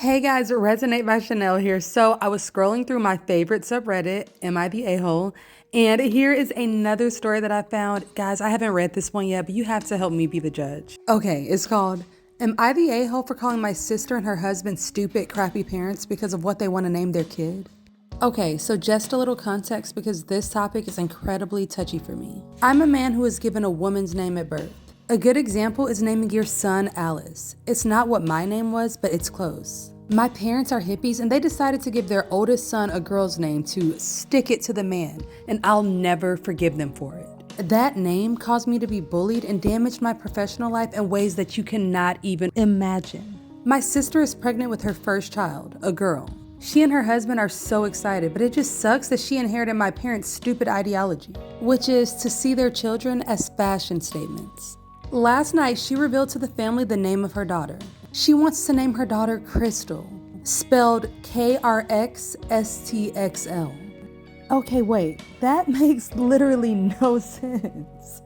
Hey guys, Resonate by Chanel here. So I was scrolling through my favorite subreddit, Am I the A-hole? And here is another story that I found. Guys, I haven't read this one yet, but you have to help me be the judge. Okay, it's called, Am I the A-hole for calling my sister and her husband stupid, crappy parents because of what they want to name their kid? Okay, so just a little context because this topic is incredibly touchy for me. I'm a man who was given a woman's name at birth. A good example is naming your son Alice. It's not what my name was, but it's close. My parents are hippies and they decided to give their oldest son a girl's name to stick it to the man, and I'll never forgive them for it. That name caused me to be bullied and damaged my professional life in ways that you cannot even imagine. My sister is pregnant with her first child, a girl. She and her husband are so excited, but it just sucks that she inherited my parents' stupid ideology, which is to see their children as fashion statements. Last night, she revealed to the family the name of her daughter. She wants to name her daughter Crystal, spelled KRXSTXL. Okay, wait, that makes literally no sense.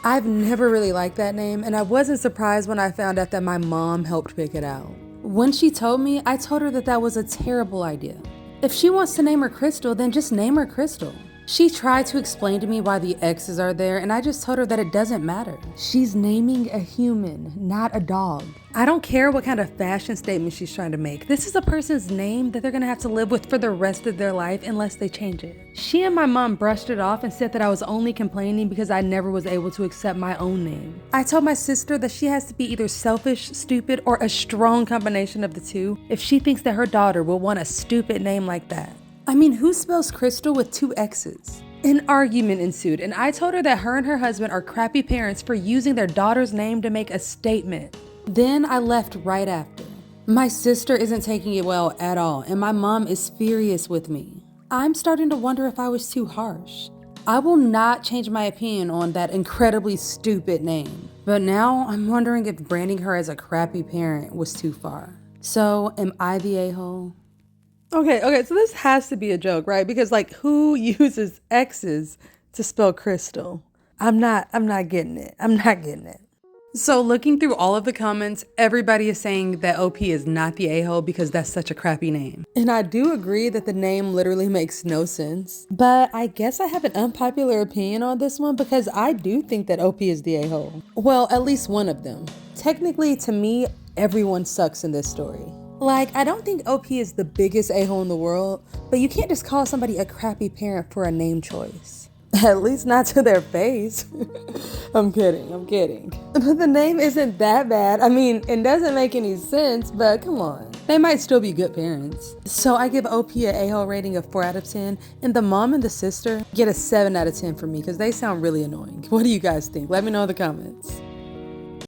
I've never really liked that name, and I wasn't surprised when I found out that my mom helped pick it out. When she told me, I told her that that was a terrible idea. If she wants to name her Crystal, then just name her Crystal. She tried to explain to me why the X's are there, and I just told her that it doesn't matter. She's naming a human, not a dog. I don't care what kind of fashion statement she's trying to make. This is a person's name that they're gonna have to live with for the rest of their life unless they change it. She and my mom brushed it off and said that I was only complaining because I never was able to accept my own name. I told my sister that she has to be either selfish, stupid, or a strong combination of the two if she thinks that her daughter will want a stupid name like that. I mean, who spells Crystal with 2 X's? An argument ensued, and I told her that her and her husband are crappy parents for using their daughter's name to make a statement. Then I left right after. My sister isn't taking it well at all, and my mom is furious with me. I'm starting to wonder if I was too harsh. I will not change my opinion on that incredibly stupid name, but now I'm wondering if branding her as a crappy parent was too far. So, am I the a-hole? Okay, so this has to be a joke, right? Because who uses X's to spell crystal? I'm not getting it. So looking through all of the comments, everybody is saying that OP is not the a-hole because that's such a crappy name. And I do agree that the name literally makes no sense. But I guess I have an unpopular opinion on this one because I do think that OP is the a-hole. Well, at least one of them. Technically, to me, everyone sucks in this story. I don't think OP is the biggest a-hole in the world, but you can't just call somebody a crappy parent for a name choice. At least not to their face. I'm kidding. But the name isn't that bad. I mean, it doesn't make any sense, but come on. They might still be good parents. So I give OP an a-hole rating of 4 out of 10, and the mom and the sister get a 7 out of 10 for me because they sound really annoying. What do you guys think? Let me know in the comments.